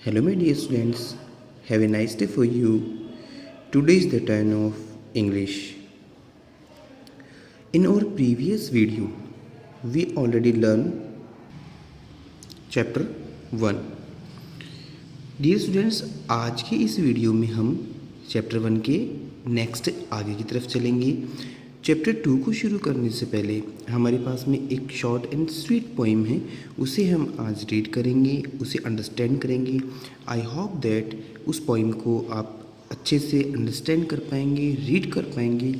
Hello, my dear students. Have a nice day for you. Today is the turn of English. In our previous video, we already learned chapter 1. Dear students, आज के इस video में हम chapter 1 के next आगे की तरफ चलेंगे। चैप्टर 2 को शुरू करने से पहले हमारे पास में एक शॉर्ट एंड स्वीट पोइम है, उसे हम आज रीड करेंगे, उसे अंडरस्टैंड करेंगे। आई होप दैट उस पोइम को आप अच्छे से अंडरस्टैंड कर पाएंगे, रीड कर पाएंगे।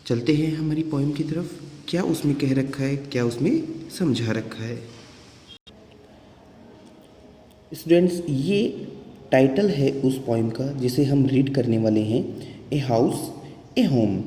चलते हैं हमारी पोइम की तरफ। क्या उसमें कह रखा है, क्या उसमें समझा रखा है। स्टूडेंट्स, ये टाइटल है उस पोइम का जिसे हम रीड करने वाले हैं, ए हाउस ए होम।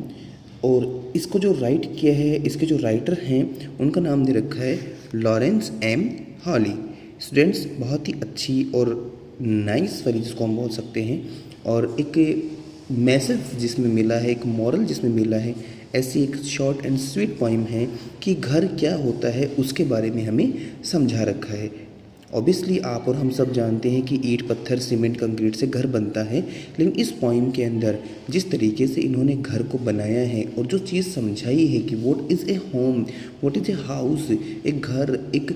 और इसको जो राइट किया है, इसके जो राइटर हैं उनका नाम दे रखा है लॉरेंस एम हॉली। स्टूडेंट्स, बहुत ही अच्छी और नाइस वाली जिसको हम बोल सकते हैं, और एक मैसेज जिसमें मिला है, एक मॉरल जिसमें मिला है, ऐसी एक शॉर्ट एंड स्वीट पोइम है कि घर क्या होता है उसके बारे में हमें समझा रखा है। ऑब्वियसली आप और हम सब जानते हैं कि ईंट पत्थर सीमेंट कंक्रीट से घर बनता है, लेकिन इस पोइम के अंदर जिस तरीके से इन्होंने घर को बनाया है और जो चीज़ समझाई है कि what is a home, what is a house, एक घर, एक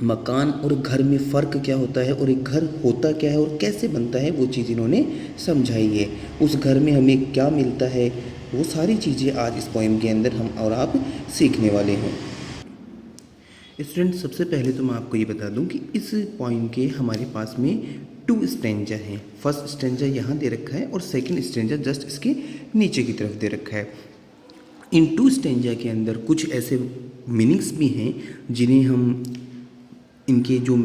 मकान और घर में फ़र्क क्या होता है और एक घर होता क्या है और कैसे बनता है, वो चीज़ इन्होंने समझाई है। उस घर में हमें क्या मिलता है, वो सारी चीज़ें आज इस पोइम के अंदर हम और आप सीखने वाले हैं। स्टूडेंट, सबसे पहले तो मैं आपको ये बता दूं कि इस पोइम के हमारे पास में 2 स्टेंजा हैं। फर्स्ट स्टेंजा यहाँ दे रखा है और सेकंड स्टेंजा जस्ट इसके नीचे की तरफ दे रखा है। इन 2 स्टेंजा के अंदर कुछ ऐसे मीनिंग्स भी हैं जिन्हें हम इनके जो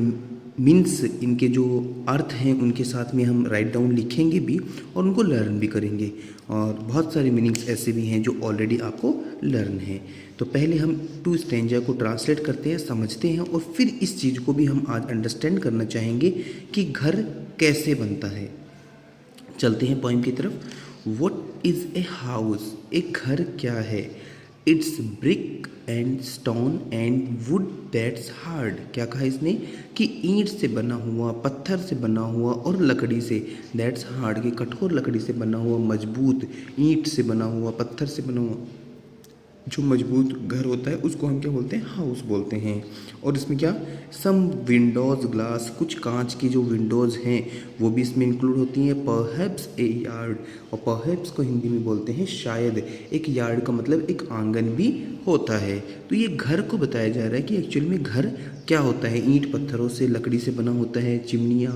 मीन्स, इनके जो अर्थ हैं उनके साथ में हम राइट डाउन लिखेंगे भी और उनको लर्न भी करेंगे। और बहुत सारे मीनिंग्स ऐसे भी हैं जो ऑलरेडी आपको लर्न हैं। तो पहले हम 2 स्टेंजा को ट्रांसलेट करते हैं, समझते हैं, और फिर इस चीज़ को भी हम आज अंडरस्टैंड करना चाहेंगे कि घर कैसे बनता है। चलते हैं पॉइंट की तरफ। व्हाट इज़ ए हाउस, एक घर क्या है। It's brick and stone and would that's hard. क्या कहा इसने कि ईंट से बना हुआ, पत्थर से बना हुआ और लकड़ी से, दैट्स हार्ड, कि कठोर लकड़ी से बना हुआ, मजबूत, ईंट से बना हुआ, पत्थर से बना हुआ जो मजबूत घर होता है उसको हम क्या बोलते हैं, हाउस बोलते हैं। और इसमें क्या, सम विंडोज़ ग्लास, कुछ कांच की जो विंडोज़ हैं वो भी इसमें इंक्लूड होती हैं। परहैप्स ए यार्ड, और परहैप्स को हिंदी में बोलते हैं शायद। एक यार्ड का मतलब एक आंगन भी होता है। तो ये घर को बताया जा रहा है कि एक्चुअली में घर क्या होता है। ईंट पत्थरों से, लकड़ी से बना होता है, चिमनियाँ,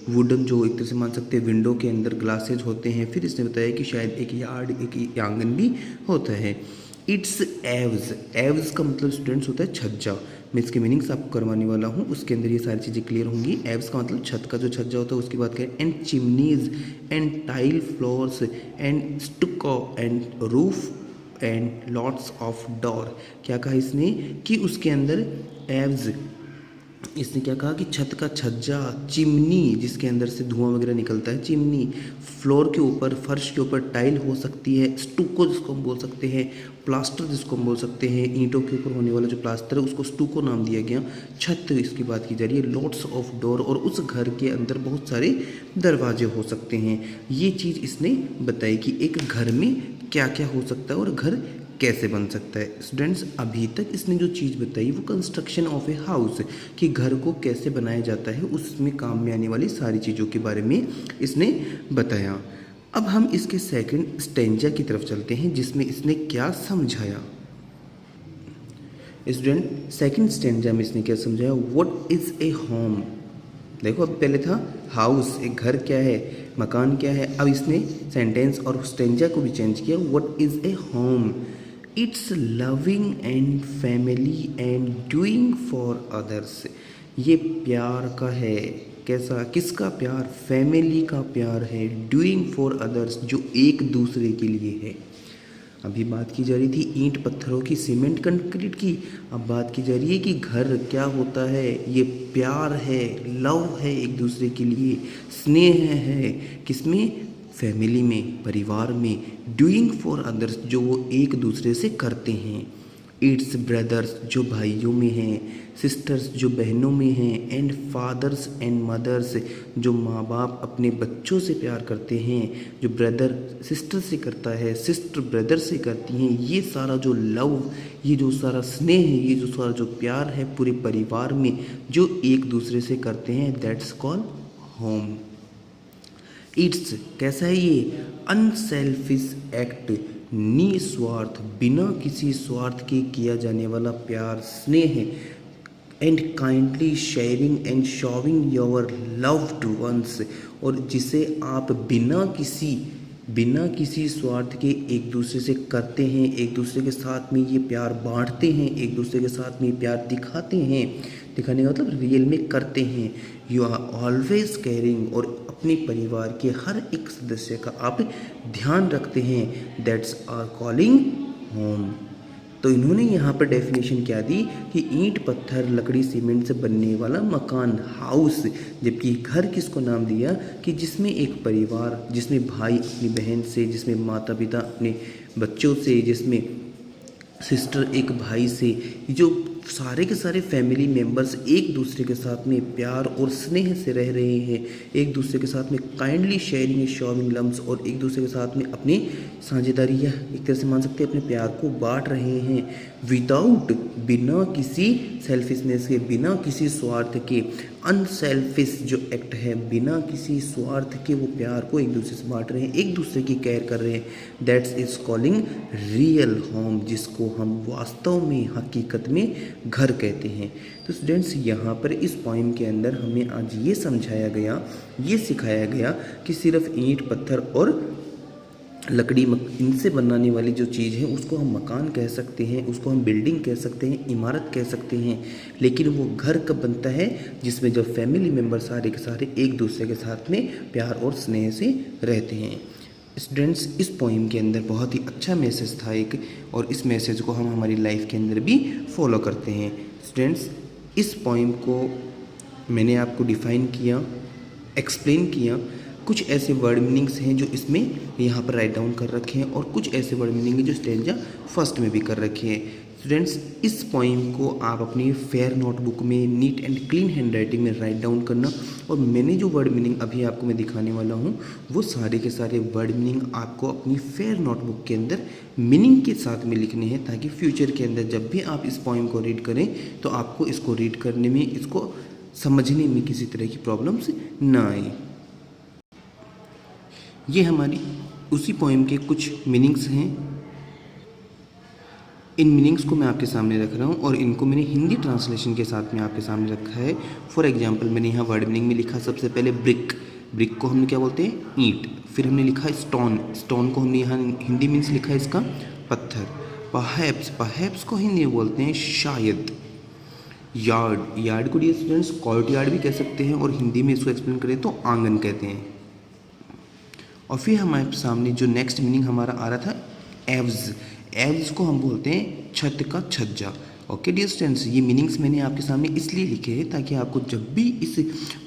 वुडन, जो एक तरह से मान सकते हैं विंडो के अंदर ग्लासेज होते हैं। फिर इसने बताया कि शायद एक यार्ड, एक आंगन भी होता है। इट्स एव्स, एव्स का मतलब स्टूडेंट्स होता है छज्जा। मैं इसके मीनिंग्स आपको करवाने वाला हूँ, उसके अंदर ये सारी चीज़ें क्लियर होंगी। एव्स का मतलब छत का जो छज्जा होता है उसकी बात करें। And chimneys and tile floors and stucco and roof and lots of door. क्या कहा इसने कि उसके अंदर एव्स, इसने क्या कहा कि छत का छज्जा, चिमनी जिसके अंदर से धुआं वगैरह निकलता है, चिमनी, फ्लोर के ऊपर, फर्श के ऊपर टाइल हो सकती है, स्टूको जिसको हम बोल सकते हैं, प्लास्टर जिसको हम बोल सकते हैं, ईंटों के ऊपर होने वाला जो प्लास्टर है उसको स्टूको नाम दिया गया। छत इसकी बात की जा रही है। लॉट्स ऑफ डोर, और उस घर के अंदर बहुत सारे दरवाजे हो सकते हैं। ये चीज़ इसने बताई कि एक घर में क्या क्या हो सकता है और घर कैसे बन सकता है। स्टूडेंट्स, अभी तक इसने जो चीज़ बताई वो कंस्ट्रक्शन ऑफ ए हाउस, कि घर को कैसे बनाया जाता है, उसमें काम में आने वाली सारी चीज़ों के बारे में इसने बताया। अब हम इसके सेकंड स्टेंजा की तरफ चलते हैं जिसमें इसने क्या समझाया। स्टूडेंट, सेकंड स्टेंजा में इसने क्या समझाया, व्हाट इज़ ए होम। देखो, अब पहले था हाउस, एक घर क्या है, मकान क्या है। अब इसने सेंटेंस और स्टेंजा को भी चेंज किया। What is a home, it's loving and family and doing for others. ये प्यार का है। कैसा, किसका प्यार, फैमिली का प्यार है। डूइंग फॉर अदर्स, जो एक दूसरे के लिए है। अभी बात की जा रही थी ईंट पत्थरों की, सीमेंट कंक्रीट की। अब बात की जा रही है कि घर क्या होता है, ये प्यार है, लव है एक दूसरे के लिए, स्नेह है। किसमें, फैमिली में, परिवार में। डूइंग फॉर अदर्स, जो वो एक दूसरे से करते हैं। इट्स ब्रदर्स जो भाइयों में हैं, सिस्टर्स जो बहनों में हैं, एंड फादर्स एंड मदर्स जो माँ बाप अपने बच्चों से प्यार करते हैं, जो ब्रदर सिस्टर से करता है, सिस्टर ब्रदर से करती हैं, ये सारा जो लव, ये जो सारा स्नेह है, ये जो सारा जो प्यार है पूरे परिवार में जो एक दूसरे से करते हैं, दैट्स कॉल्ड होम। इट्स कैसा है ये? अनसेल्फिश एक्ट, निस्वार्थ, बिना किसी स्वार्थ के किया जाने वाला प्यार स्नेह है, and kindly sharing and showing your loved ones, और जिसे आप बिना किसी स्वार्थ के एक दूसरे से करते हैं, एक दूसरे के साथ में ये प्यार बांटते हैं, एक दूसरे के साथ में प्यार दिखाते हैं, दिखाने का मतलब रियल में करते हैं। यू आर ऑलवेज केयरिंग, और अपने परिवार के हर एक सदस्य का आप ध्यान रखते हैं, दैट्स आर कॉलिंग होम। तो इन्होंने यहाँ पर डेफिनेशन क्या दी कि ईंट पत्थर लकड़ी सीमेंट से बनने वाला मकान, हाउस, जबकि घर किसको नाम दिया कि जिसमें एक परिवार, जिसमें भाई अपनी बहन से, जिसमें माता पिता अपने बच्चों से, जिसमें सिस्टर एक भाई से, जो सारे के सारे फैमिली मेम्बर्स एक दूसरे के साथ में प्यार और स्नेह से रह रहे हैं, एक दूसरे के साथ में काइंडली शेयरिंग शोविंग लम्स, और एक दूसरे के साथ में अपनी साझेदारी या एक तरह से मान सकते हैं अपने प्यार को बांट रहे हैं, विदाउट, बिना किसी सेल्फिशनेस के, बिना किसी स्वार्थ के। अनसेल्फिश जो एक्ट है, बिना किसी स्वार्थ के वो प्यार को एक दूसरे से बांट रहे हैं, एक दूसरे की केयर कर रहे हैं, that's is calling real home, जिसको हम वास्तव में हकीकत में घर कहते हैं। तो स्टूडेंट्स यहाँ पर इस पोइम के अंदर हमें आज ये समझाया गया, ये सिखाया गया कि सिर्फ ईंट पत्थर और लकड़ी इनसे बनाने वाली जो चीज़ है उसको हम मकान कह सकते हैं, उसको हम बिल्डिंग कह सकते हैं, इमारत कह सकते हैं, लेकिन वो घर कब बनता है? जिसमें जब फैमिली मेम्बर सारे के सारे एक दूसरे के साथ में प्यार और स्नेह से रहते हैं। स्टूडेंट्स इस पोइम के अंदर बहुत ही अच्छा मैसेज था एक, और इस मैसेज को हम हमारी लाइफ के अंदर भी फॉलो करते हैं। स्टूडेंट्स इस पोइम को मैंने आपको डिफ़ाइन किया, एक्सप्लेन किया, कुछ ऐसे वर्ड मीनिंग्स हैं जो इसमें यहाँ पर राइट डाउन कर रखे हैं, और कुछ ऐसे वर्ड मीनिंग हैं जो स्टेंजा फर्स्ट में भी कर रखे हैं। स्टूडेंट्स इस पोइम को आप अपनी फेयर नोटबुक में neat and clean hand writing में राइट डाउन करना, और मैंने जो वर्ड मीनिंग अभी आपको मैं दिखाने वाला हूँ वो सारे के सारे वर्ड मीनिंग आपको अपनी फेयर नोटबुक के अंदर मीनिंग के साथ में लिखने हैं, ताकि फ्यूचर के अंदर जब भी आप इस पोइम को रीड करें तो आपको इसको रीड करने में, इसको समझने में किसी तरह की प्रॉब्लम्स ना आए। ये हमारी उसी पोइम के कुछ मीनिंग्स हैं। इन मीनिंग्स को मैं आपके सामने रख रहा हूँ, और इनको मैंने हिंदी ट्रांसलेशन के साथ में आपके सामने रखा है। फॉर एग्जांपल मैंने यहाँ वर्ड मीनिंग में लिखा सबसे पहले ब्रिक, ब्रिक को हमने क्या बोलते हैं? ईंट। फिर हमने लिखा स्टोन, स्टोन को हमने यहाँ हिंदी मीन्स लिखा है इसका पत्थर। परहैप्स, परहैप्स को हिंदी में बोलते हैं शायद। यार्ड, यार्ड को डियर स्टूडेंट्स कोर्ट यार्ड भी कह सकते हैं, और हिंदी में इसको एक्सप्लेन करें तो आंगन कहते हैं। और फिर हमारे सामने जो नेक्स्ट मीनिंग हमारा आ रहा था एव्स, एव्स को हम बोलते हैं छत का छज्जा। ओके डियर स्टूडेंट्स, ये मीनिंग्स मैंने आपके सामने इसलिए लिखे हैं ताकि आपको जब भी इस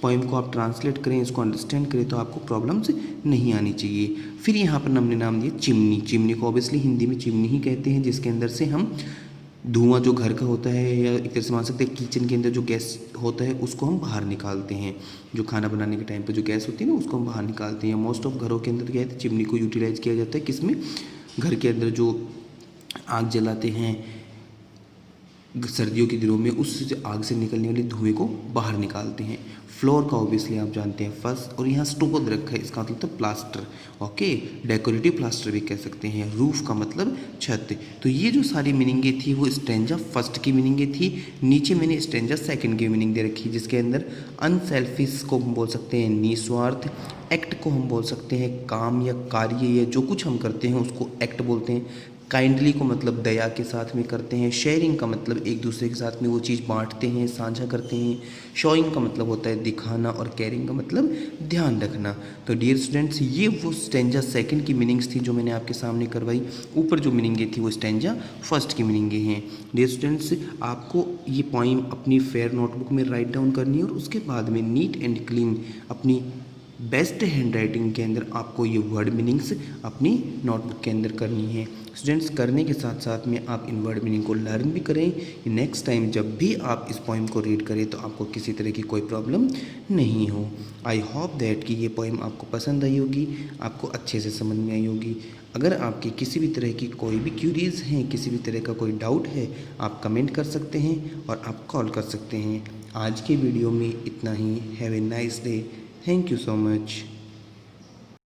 पोइम को आप ट्रांसलेट करें, इसको अंडरस्टैंड करें, तो आपको प्रॉब्लम्स नहीं आनी चाहिए। फिर यहाँ पर हमने नाम दिया चिमनी, चिमनी को ऑब्वियसली हिंदी में चिमनी ही कहते हैं, जिसके अंदर से हम धुआं जो घर का होता है, या एक तरह से मान सकते हैं किचन के अंदर जो गैस होता है उसको हम बाहर निकालते हैं, जो खाना बनाने के टाइम पे जो गैस होती है ना उसको हम बाहर निकालते हैं। मोस्ट ऑफ घरों के अंदर क्या है, चिमनी को यूटिलाइज किया जाता है, किसमें? घर के अंदर जो आग जलाते हैं सर्दियों के दिनों में, उस आग से निकलने वाले धुएं को बाहर निकालते हैं। फ्लोर का ऑब्वियसली आप जानते हैं फर्श, और यहाँ स्टोन रखा है, इसका मतलब प्लास्टर। ओके, डेकोरेटिव प्लास्टर भी कह सकते हैं। रूफ का मतलब छत। तो ये जो सारी मीनिंगें थी वो स्टेंजा फर्स्ट की मीनिंगें थी। नीचे मैंने स्टेंजा सेकंड की मीनिंग दे रखी, जिसके अंदर अनसेल्फिश को हम बोल सकते हैं निस्वार्थ, एक्ट को हम बोल सकते हैं काम या कार्य या जो कुछ हम करते हैं उसको एक्ट बोलते हैं। काइंडली को मतलब दया के साथ में करते हैं। शेयरिंग का मतलब एक दूसरे के साथ में वो चीज़ बांटते हैं, साझा करते हैं। शोइंग का मतलब होता है दिखाना, और केयरिंग का मतलब ध्यान रखना। तो डियर स्टूडेंट्स ये वो स्टेंजा सेकंड की मीनिंग्स थी जो मैंने आपके सामने करवाई। ऊपर जो मीनिंगें थी वो स्टेंजा फर्स्ट की मीनिंगें हैं। डियर स्टूडेंट्स आपको ये पोइम अपनी फेयर नोटबुक में राइट डाउन करनी है, और उसके बाद में नीट एंड क्लीन अपनी बेस्ट हैंड राइटिंग के अंदर आपको ये वर्ड मीनिंग्स अपनी नोटबुक के अंदर करनी है। स्टूडेंट्स, करने के साथ साथ में आप इन वर्ड मीनिंग को लर्न भी करें। नेक्स्ट टाइम जब भी आप इस पोइम को रीड करें तो आपको किसी तरह की कोई प्रॉब्लम नहीं हो। आई होप दैट कि ये पोइम आपको पसंद आई होगी, आपको अच्छे से समझ में आई होगी। अगर आपकी किसी भी तरह की कोई भी क्यूरीज हैं, किसी भी तरह का कोई डाउट है, आप कमेंट कर सकते हैं और आप कॉल कर सकते हैं। आज के वीडियो में इतना ही। Have a nice day. Thank you so much.